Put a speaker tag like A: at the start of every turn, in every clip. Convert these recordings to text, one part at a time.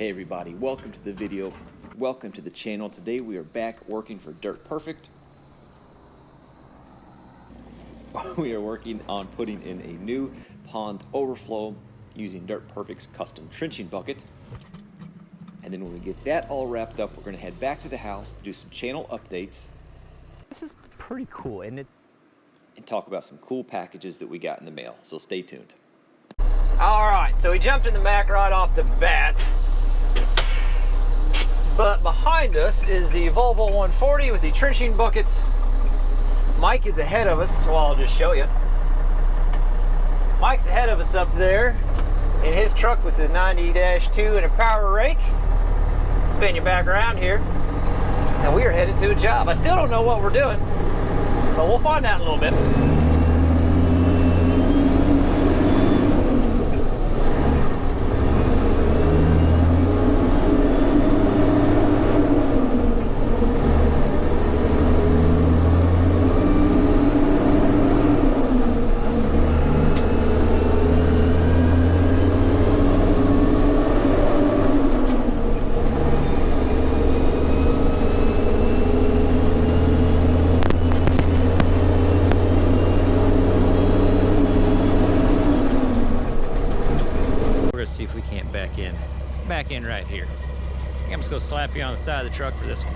A: Hey everybody, welcome to the video, welcome to the channel. Today we are back working for Dirt Perfect. We are working on putting in a new pond overflow using Dirt Perfect's custom trenching bucket. And then when we get that all wrapped up, we're going to head back to the house, do some channel updates.
B: This is pretty cool, isn't it?
A: And talk about some cool packages that we got in the mail, so stay tuned.
B: Alright, so we jumped in the Mac right off the bat. But behind us is the Volvo 140 with the trenching buckets. Mike is ahead of us, well I'll just show you. Mike's ahead of us up there in his truck with the 90-2 and a power rake. Spin you back around here. And we are headed to a job. I still don't know what we're doing, but we'll find out in a little bit. See if we can't back in right here. I'm just gonna slap you on the side of the truck for this one.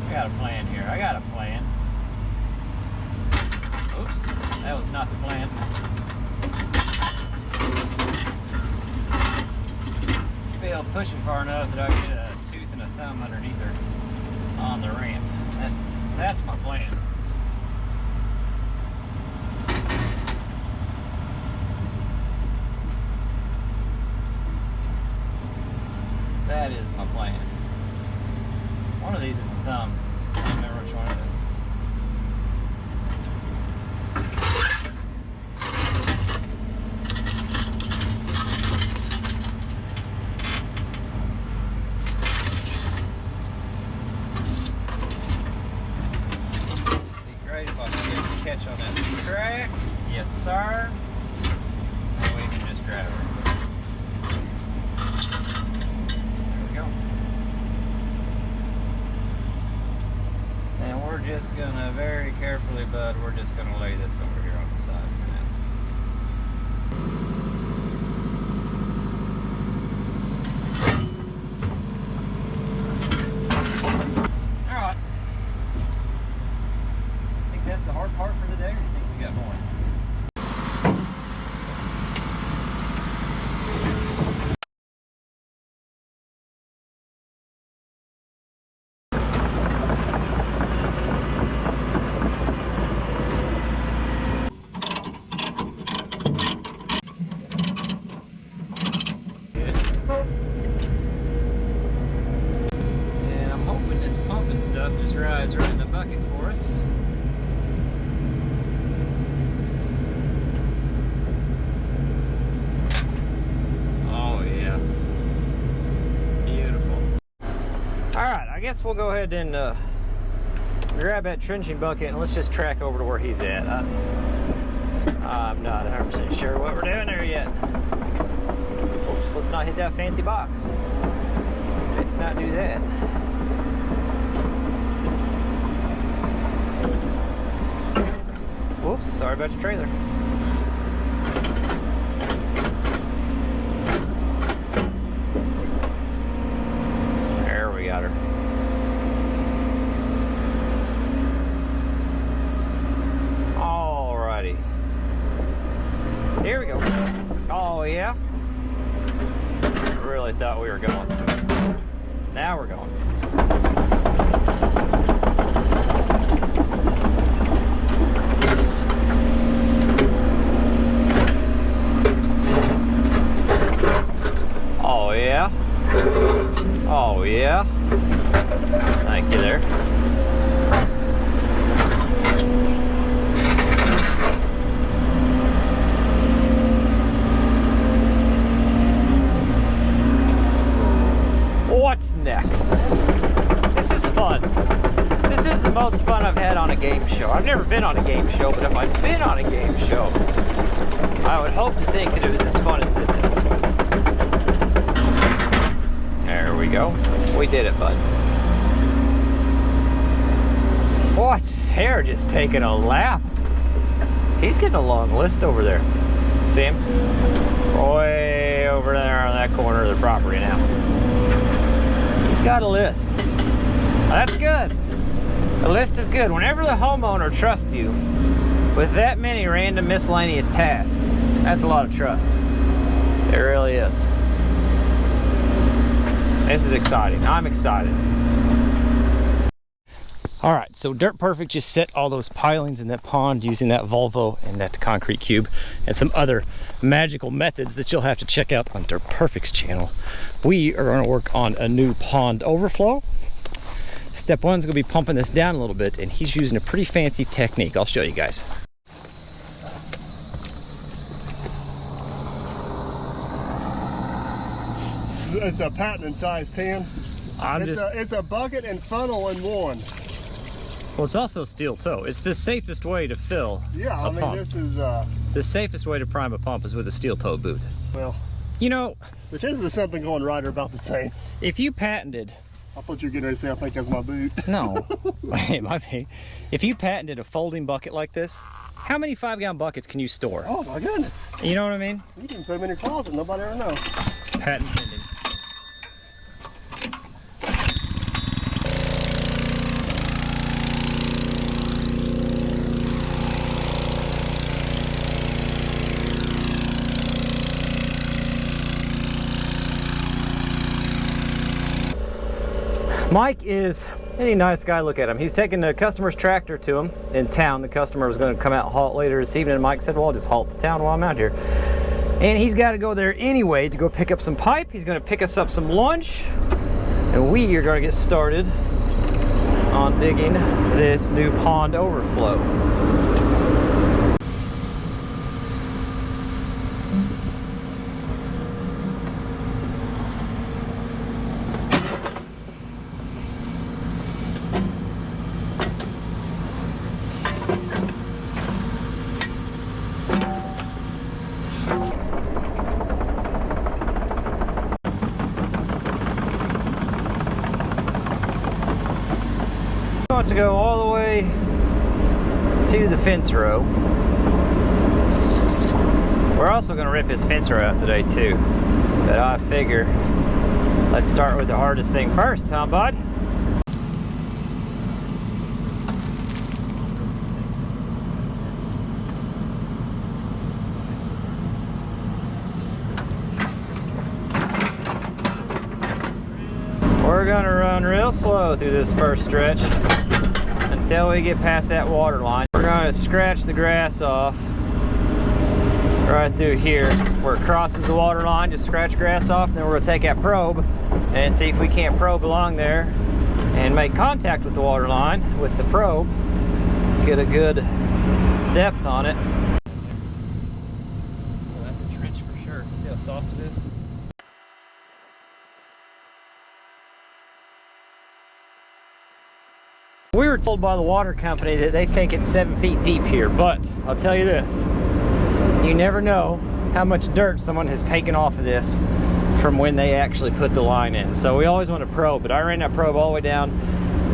B: I got a plan here. I got a plan. Oops, that was not the plan. Should be able to push it far enough that I can get a tooth and a thumb underneath her on the ramp. That's my plan. That is my plan. One of these is a thumb. I can't remember which one it is. Be great if I could get a catch on that track. Yes, sir. And we can just grab it. And we're just gonna very carefully, bud, we're just gonna lay this over here on the side for now. Alright. Think that's the hard part for the day, or do you think we got more? Stuff just rides right in the bucket for us. Oh yeah, beautiful. All right, I guess we'll go ahead and grab that trenching bucket and let's just track over to where he's at. I'm not 100% sure what we're doing there yet. Oops, let's not hit that fancy box. Let's not do that. Whoops, sorry about your trailer. There we got her. Alrighty. Here we go. Oh yeah. really thought we were going. Now we're going. Oh yeah. Oh yeah. Thank you there. What's next? This is fun. This is the most fun I've had on a game show. I've never been on a game show, but if I've been on a game show, I would hope to think that it was as fun as this is. There we go. We did it, bud. Watch his hair just taking a lap. He's getting a long list over there. See him? Way over there on that corner of the property now. He's got a list. That's good. A list is good. Whenever the homeowner trusts you with that many random miscellaneous tasks, that's a lot of trust. It really is. This is exciting. I'm excited. All right, so Dirt Perfect just set all those pilings in that pond using that Volvo and that concrete cube and some other magical methods that you'll have to check out on Dirt Perfect's channel. We are going to work on a new pond overflow. Step one is going to be pumping this down a little bit, and he's using a pretty fancy technique. I'll show you guys.
C: It's a patent size 10. It's a bucket and funnel in one.
B: Well, it's also steel toe. It's the safest way to fill a pump.
C: This is
B: the safest way to prime a pump is with a steel toe boot.
C: well,
B: You know,
C: the chances of something going right are about the same.
B: if you patented,
C: I thought you were getting ready to say I think that's my boot.
B: no, it might be. If you patented a folding bucket like this, how many 5-gallon buckets can you store?
C: Oh my goodness!
B: You know what I mean?
C: You can put them in your closet. Nobody ever knows.
B: Patent pending. Mike is any nice guy. Look at him. He's taking the customer's tractor to him in town. The customer was going to come out and halt later this evening, and Mike said, well, I'll just halt to town while I'm out here. And he's got to go there anyway to go pick up some pipe. He's going to pick us up some lunch, and we are going to get started on digging this new pond overflow. Wants to go all the way to the fence row. We're also going to rip his fence row out today too, but I figure let's start with the hardest thing first, huh, bud? We're gonna run real slow through this first stretch until we get past that water line. We're gonna scratch the grass off right through here where it crosses the water line. Just scratch grass off, and then we're gonna take that probe and see if we can't probe along there and make contact with the water line with the probe, get a good depth on it. Well, that's a trench for sure. See how soft it is? We were told by the water company that they think it's 7 feet deep here, but I'll tell you this, you never know how much dirt someone has taken off of this from when they actually put the line in. So we always want to probe, but I ran that probe all the way down.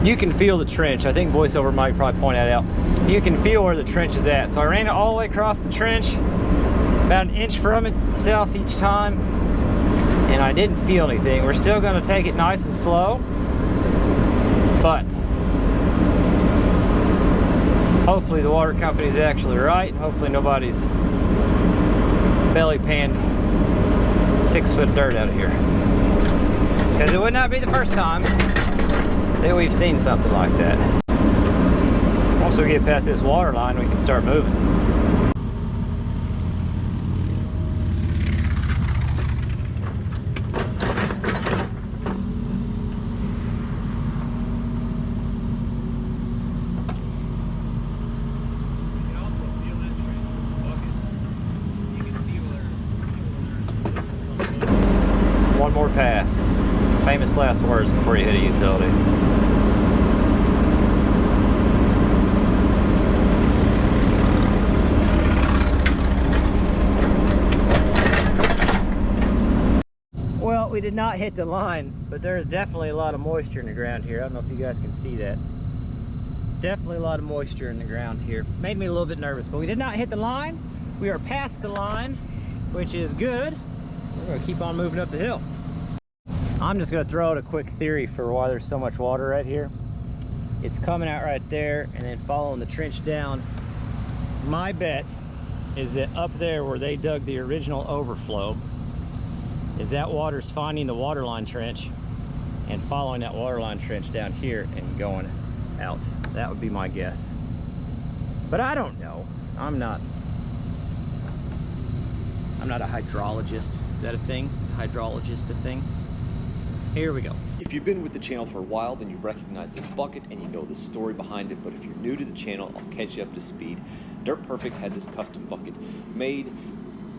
B: You can feel the trench. I think voiceover might probably point that out. You can feel where the trench is at. So I ran it all the way across the trench, about an inch from itself each time, and I didn't feel anything. We're still going to take it nice and slow, but hopefully the water company's actually right, and hopefully nobody's belly panned 6 foot of dirt out of here. Because it would not be the first time that we've seen something like that. Once we get past this water line, we can start moving. One more pass. Famous last words before you hit a utility. Well, we did not hit the line, but there's definitely a lot of moisture in the ground here. I don't know if you guys can see that. Definitely a lot of moisture in the ground here. Made me a little bit nervous, but we did not hit the line. We are past the line, which is good. We're gonna keep on moving up the hill. I'm just gonna throw out a quick theory for why there's so much water right here. It's coming out right there and then following the trench down. My bet is that up there where they dug the original overflow, is that water's finding the waterline trench and following that waterline trench down here and going out. That would be my guess. But I don't know. I'm not a hydrologist. Is that a thing? Is a hydrologist a thing? Here we go.
A: If you've been with the channel for a while, then you recognize this bucket and you know the story behind it. But if you're new to the channel, I'll catch you up to speed. Dirt Perfect had this custom bucket made.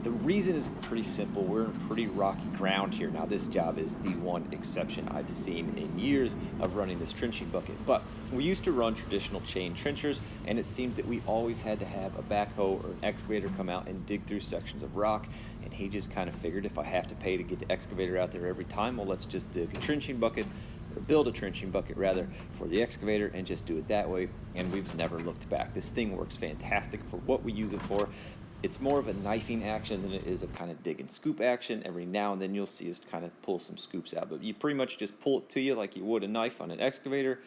A: The reason is pretty simple. We're in pretty rocky ground here. Now, this job is the one exception I've seen in years of running this trenching bucket. But we used to run traditional chain trenchers, and it seemed that we always had to have a backhoe or an excavator come out and dig through sections of rock. And he just kind of figured, if I have to pay to get the excavator out there every time, well, let's just dig a trenching bucket, or build a trenching bucket rather, for the excavator and just do it that way. And we've never looked back. This thing works fantastic for what we use it for. It's more of a knifing action than it is a kind of dig and scoop action. Every now and then you'll see us kind of pull some scoops out, but you pretty much just pull it to you like you would a knife on an excavator,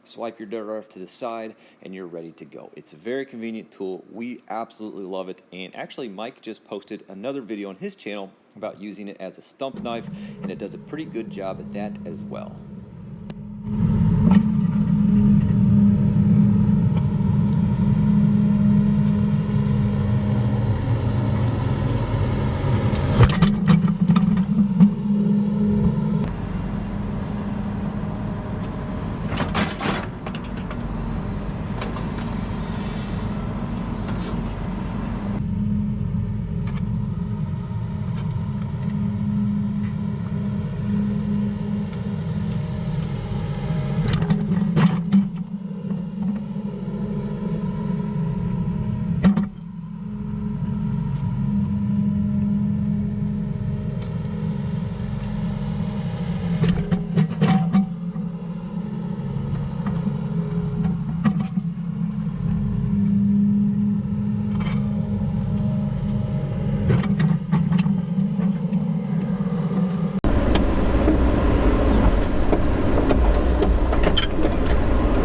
A: swipe your dirt off to the side, and you're ready to go. It's a very convenient tool. We absolutely love it. And actually, Mike just posted another video on his channel about using it as a stump knife, and it does a pretty good job at that as well.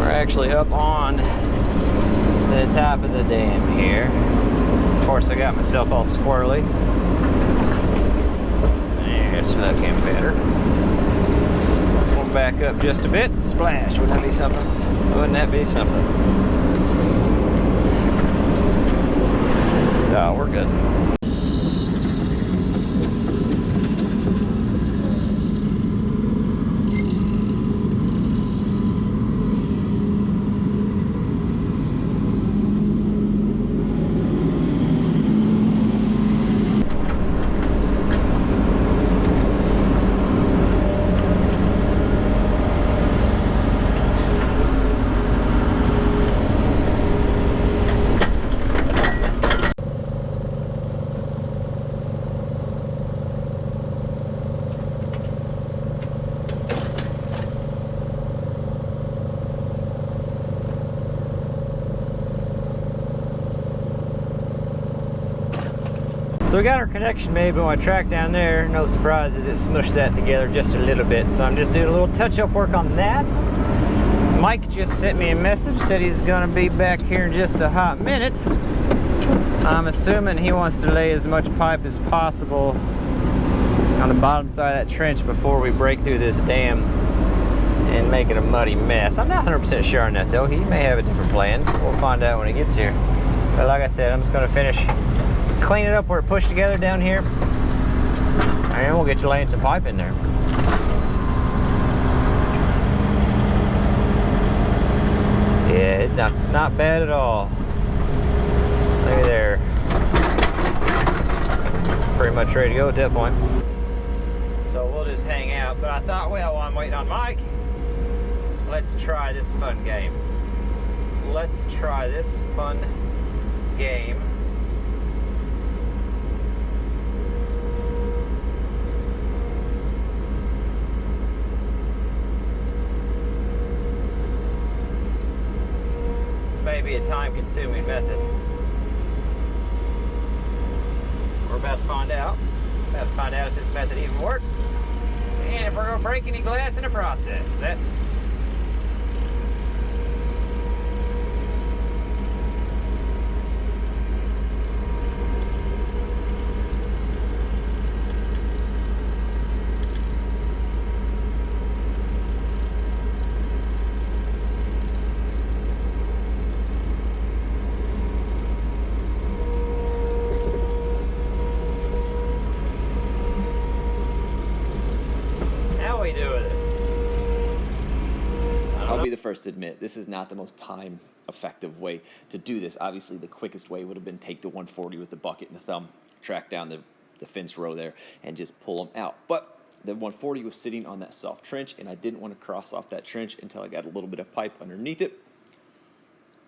B: Actually up on the top of the dam here. Of course, I got myself all squirrely. It's looking better. We'll back up just a bit. Splash. Wouldn't that be something? Wouldn't that be something? Oh, we're good. So we got our connection made, but when I tracked down there, no surprises, it smushed that together just a little bit. So I'm just doing a little touch-up work on that. Mike just sent me a message, said he's gonna be back here in just a hot minute. I'm assuming he wants to lay as much pipe as possible on the bottom side of that trench before we break through this dam and make it a muddy mess. I'm not 100% sure on that though. He may have a different plan. We'll find out when he gets here. But like I said, I'm just gonna finish clean it up where it pushed together down here, and we'll get you laying some pipe in there. Yeah, it's not bad at all. Look at there. Pretty much ready to go at that point. So we'll just hang out. But I thought, well, while I'm waiting on Mike, let's try this fun game. Let's try this fun game. This may be a time-consuming method. We're about to find out. About to find out if this method even works, and if we're gonna break any glass in the process. That's how we do with it.
A: I'll be the first to admit, this is not the most time-effective way to do this. Obviously, the quickest way would have been take the 140 with the bucket and the thumb, track down the fence row there, and just pull them out. But the 140 was sitting on that soft trench, and I didn't want to cross off that trench until I got a little bit of pipe underneath it.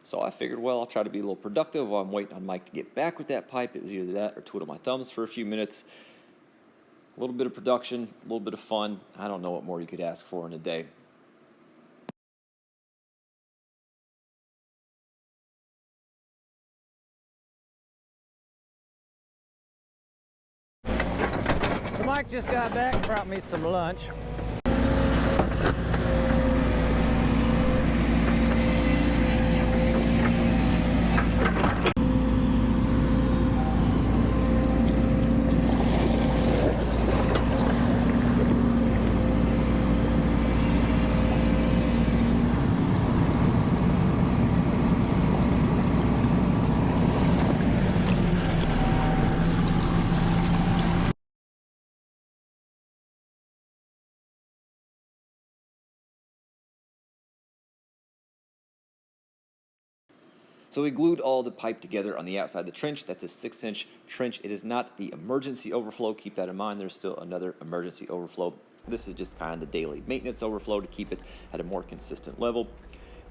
A: So I figured, well, I'll try to be a little productive while I'm waiting on Mike to get back with that pipe. It was either that or twiddle my thumbs for a few minutes. A little bit of production, a little bit of fun. I don't know what more you could ask for in a day.
B: So Mike just got back and brought me some lunch.
A: So we glued all the pipe together on the outside of the trench. That's a 6-inch trench. It is not the emergency overflow. Keep that in mind. There's still another emergency overflow. This is just kind of the daily maintenance overflow to keep it at a more consistent level.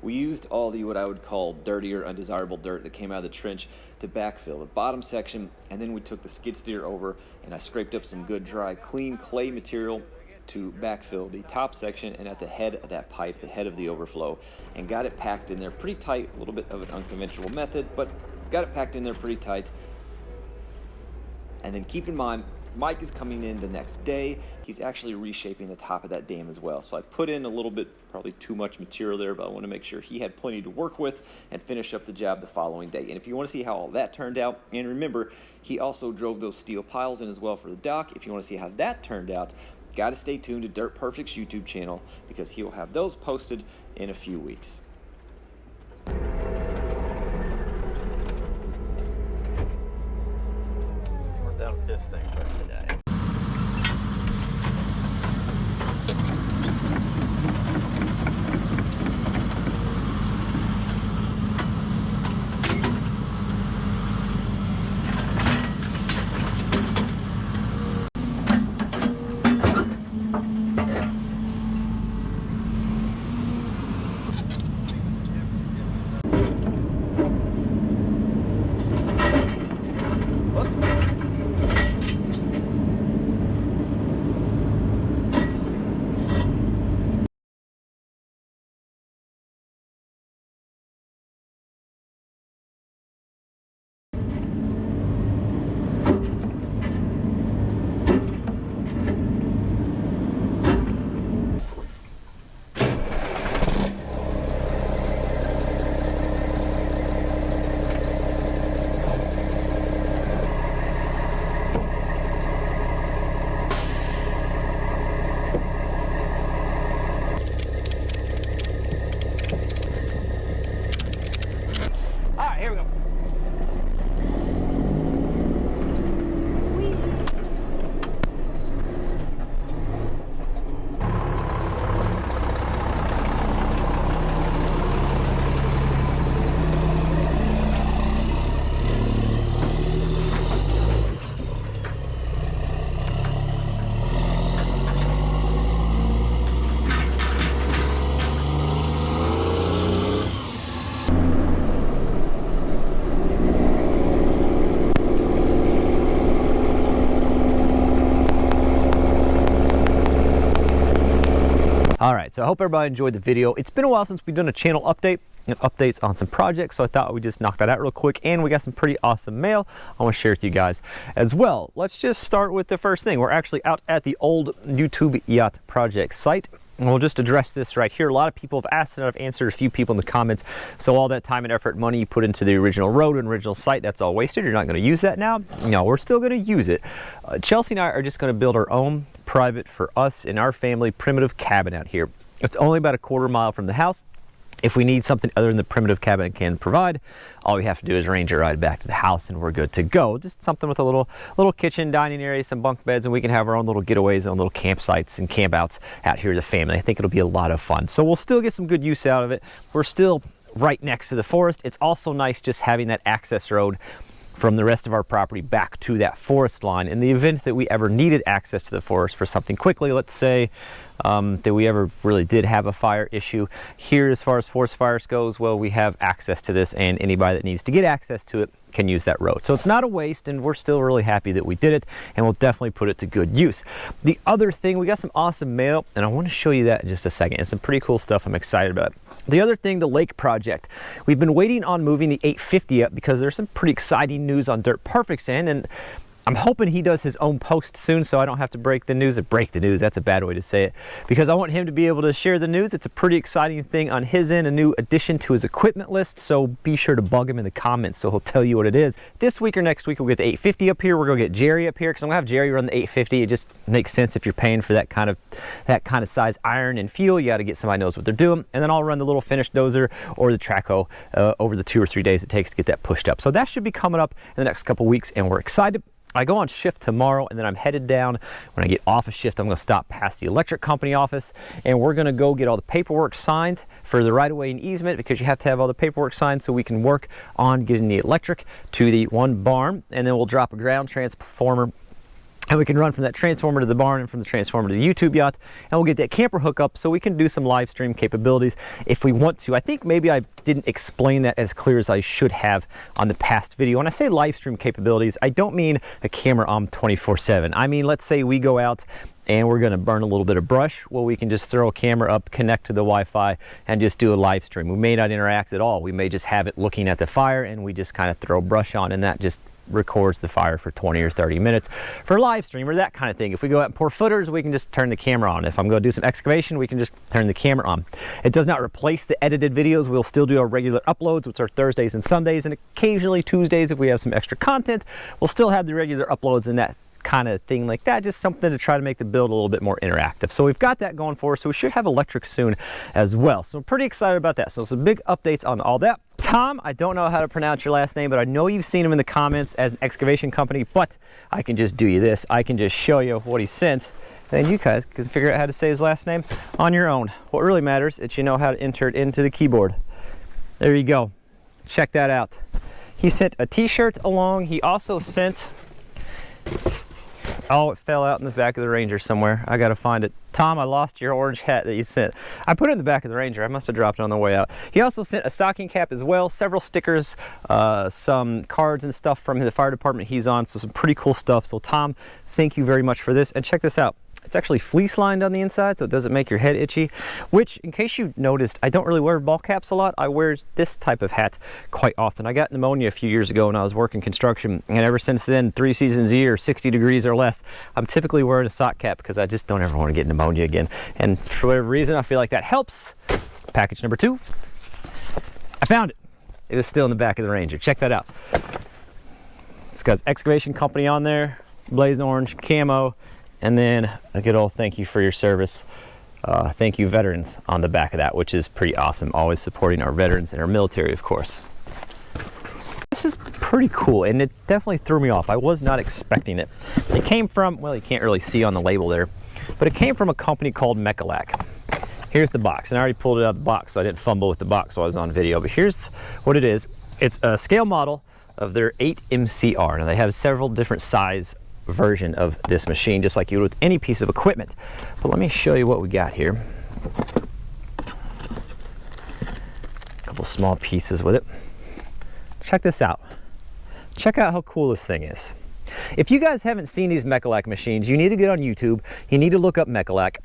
A: We used all the what I would call dirty or undesirable dirt that came out of the trench to backfill the bottom section, and then we took the skid steer over and I scraped up some good dry clean clay material to backfill the top section and at the head of that pipe, the head of the overflow, and got it packed in there pretty tight. A little bit of an unconventional method, but got it packed in there pretty tight. And then keep in mind, Mike is coming in the next day. He's actually reshaping the top of that dam as well. So I put in a little bit, probably too much material there, but I want to make sure he had plenty to work with and finish up the job the following day. And if you want to see how all that turned out, and remember, he also drove those steel piles in as well for the dock. If you want to see how that turned out, got to stay tuned to Dirt Perfect's YouTube channel because he will have those posted in a few weeks.
B: We're done with this thing for today. All right, so I hope everybody enjoyed the video. It's been a while since we've done a channel update and updates on some projects, so I thought we'd just knock that out real quick, and we got some pretty awesome mail I want to share with you guys as well. Let's just start with the first thing. We're actually out at the old YouTube Yacht Project site, and we'll just address this right here. A lot of people have asked, and I've answered a few people in the comments. So all that time and effort and money you put into the original road and original site, that's all wasted. You're not going to use that now? No, we're still going to use it. Chelsea and I are just going to build our own private, for us and our family, primitive cabin out here. It's only about a quarter mile from the house. If we need something other than the primitive cabin can provide, all we have to do is arrange a ride back to the house and we're good to go. Just something with a little kitchen, dining area, some bunk beds, and we can have our own little getaways, our own little campsites and campouts out here as a family. I think it'll be a lot of fun. So we'll still get some good use out of it. We're still right next to the forest. It's also nice just having that access road from the rest of our property back to that forest line. In the event that we ever needed access to the forest for something quickly, let's say that we ever really did have a fire issue here, as far as forest fires goes, well, we have access to this, and anybody that needs to get access to it can use that road. So it's not a waste, and we're still really happy that we did it, and we'll definitely put it to good use. The other thing, we got some awesome mail, and I want to show you that in just a second. It's some pretty cool stuff I'm excited about. The other thing, the lake project. We've been waiting on moving the 850 up because there's some pretty exciting news on Dirt Perfect's end, and I'm hoping he does his own post soon so I don't have to break the news. That's a bad way to say it, because I want him to be able to share the news. It's a pretty exciting thing on his end, a new addition to his equipment list, so be sure to bug him in the comments so he'll tell you what it is. This week or next week we'll get the 850 up here. We're gonna get Jerry up here because I'm gonna have Jerry run the 850. It just makes sense if you're paying for that kind of size iron and fuel. You got to get somebody who knows what they're doing, and then I'll run the little finished dozer or the track hoe over the 2 or 3 days it takes to get that pushed up. So that should be coming up in the next couple weeks, and we're excited. I go on shift tomorrow, and then I'm headed down. When I get off of shift, I'm going to stop past the electric company office, and we're going to go get all the paperwork signed for the right-of-way and easement, because you have to have all the paperwork signed so we can work on getting the electric to the one barn, and then we'll drop a ground transformer, and we can run from that transformer to the barn and from the transformer to the YouTube yacht, and we'll get that camper hookup so we can do some live stream capabilities if we want to. I think maybe I didn't explain that as clear as I should have on the past video. When I say live stream capabilities, I don't mean a camera on 24/7. I mean, let's say we go out and we're going to burn a little bit of brush. Well, we can just throw a camera up, connect to the Wi-Fi, and just do a live stream. We may not interact at all. We may just have it looking at the fire, and we just kind of throw brush on, and that just records the fire for 20 or 30 minutes for live stream or that kind of thing. If we go out and pour footers, we can just turn the camera on. If I'm going to do some excavation, we can just turn the camera on. It does not replace the edited videos. We'll still do our regular uploads, which are Thursdays and Sundays, and occasionally Tuesdays if we have some extra content. We'll still have the regular uploads and that kind of thing like that, just something to try to make the build a little bit more interactive. So we've got that going for us, so we should have electric soon as well. So I'm pretty excited about that. So some big updates on all that. Tom, I don't know how to pronounce your last name, but I know you've seen him in the comments as an excavation company, but I can just do you this. I can just show you what he sent, and you guys can figure out how to say his last name on your own. What really matters is you know how to enter it into the keyboard. There you go. Check that out. He sent a t-shirt along. He also sent, oh, it fell out in the back of the Ranger somewhere. I gotta find it. Tom, I lost your orange hat that you sent. I put it in the back of the Ranger. I must have dropped it on the way out. He also sent a stocking cap as well, several stickers, some cards and stuff from the fire department he's on, so some pretty cool stuff. So Tom, thank you very much for this, and check this out. It's actually fleece lined on the inside, so it doesn't make your head itchy, which, in case you noticed, I don't really wear ball caps a lot. I wear this type of hat quite often. I got pneumonia a few years ago when I was working construction, and ever since then, 3 seasons a year, 60 degrees or less, I'm typically wearing a sock cap because I just don't ever want to get pneumonia again. And for whatever reason, I feel like that helps. Package number 2. I found it. It was still in the back of the Ranger. Check that out. It's got excavation company on there, blaze orange, camo, and then a good old thank you for your service. Thank you, veterans, on the back of that, which is pretty awesome. Always supporting our veterans and our military, of course. This is pretty cool, and it definitely threw me off. I was not expecting it. It came from, well, you can't really see on the label there, but it came from a company called Mechalak. Here's the box, and I already pulled it out of the box, so I didn't fumble with the box while I was on video, but here's what it is. It's a scale model of their 8MCR. Now, they have several different size version of this machine, just like you would with any piece of equipment. But let me show you what we got here. A couple small pieces with it. Check this out. Check out how cool this thing is. If you guys haven't seen these Mechalak machines, you need to get on YouTube. You need to look up Mechalak.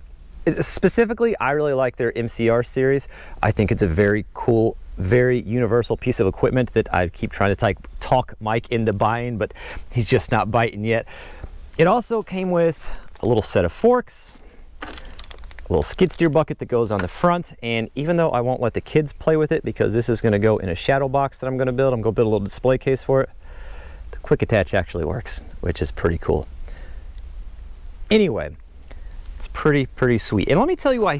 B: Specifically, I really like their MCR series. I think it's a very cool, very universal piece of equipment that I keep trying to talk Mike into buying, but he's just not biting yet. It also came with a little set of forks, a little skid steer bucket that goes on the front, and even though I won't let the kids play with it because this is going to go in a shadow box that I'm going to build, I'm going to build a little display case for it. The quick attach actually works, which is pretty cool. Anyway, it's pretty sweet. And let me tell you why I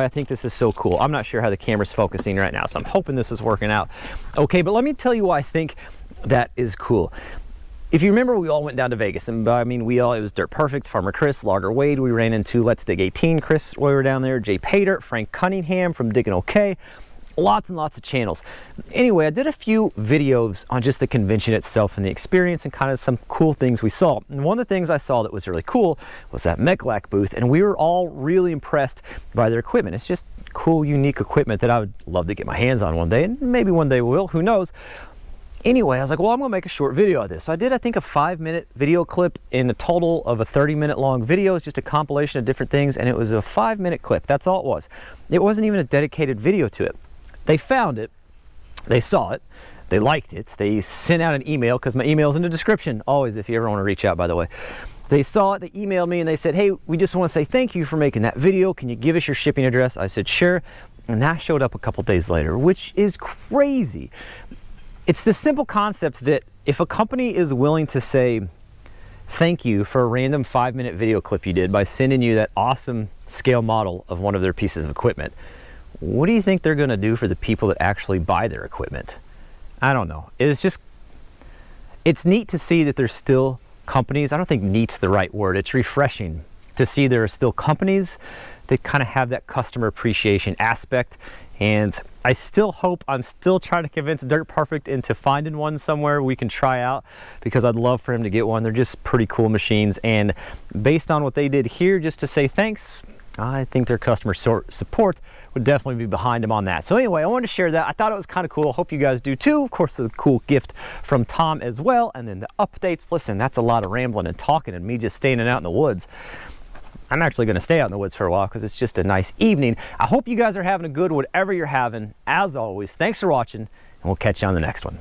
B: think this is so cool. I'm not sure how the camera's focusing right now, so I'm hoping this is working out okay, but let me tell you why I think that is cool. If you remember, we all went down to Vegas, and I mean, it was Dirt Perfect, Farmer Chris, Logger Wade. We ran into Let's Dig 18, Chris while we were down there, Jay Pater, Frank Cunningham from Diggin' OK. Lots and lots of channels. Anyway, I did a few videos on just the convention itself and the experience and kind of some cool things we saw. And one of the things I saw that was really cool was that Mechlac booth, and we were all really impressed by their equipment. It's just cool, unique equipment that I would love to get my hands on one day, and maybe one day will, who knows. Anyway, I was like, well, I'm gonna make a short video of this. So I did, I think, a 5-minute video clip in a total of a 30-minute long video. It's just a compilation of different things, and it was a 5-minute clip. That's all it was. It wasn't even a dedicated video to it. They found it, they saw it, they liked it, they sent out an email, because my email's in the description, always, if you ever want to reach out, by the way. They saw it, they emailed me, and they said, hey, we just want to say thank you for making that video. Can you give us your shipping address? I said, sure. And that showed up a couple days later, which is crazy. It's the simple concept that if a company is willing to say thank you for a random 5-minute video clip you did by sending you that awesome scale model of one of their pieces of equipment, what do you think they're going to do for the people that actually buy their equipment? I don't know. It's neat to see that there's still companies. I don't think neat's the right word. It's refreshing to see there are still companies that kind of have that customer appreciation aspect. And I still hope, I'm still trying to convince Dirt Perfect into finding one somewhere we can try out, because I'd love for him to get one. They're just pretty cool machines. And based on what they did here, just to say thanks, I think their customer support would definitely be behind them on that. So anyway, I wanted to share that. I thought it was kind of cool. Hope you guys do too. Of course, a cool gift from Tom as well. And then the updates. Listen, that's a lot of rambling and talking and me just standing out in the woods. I'm actually going to stay out in the woods for a while because it's just a nice evening. I hope you guys are having a good whatever you're having. As always, thanks for watching, and we'll catch you on the next one.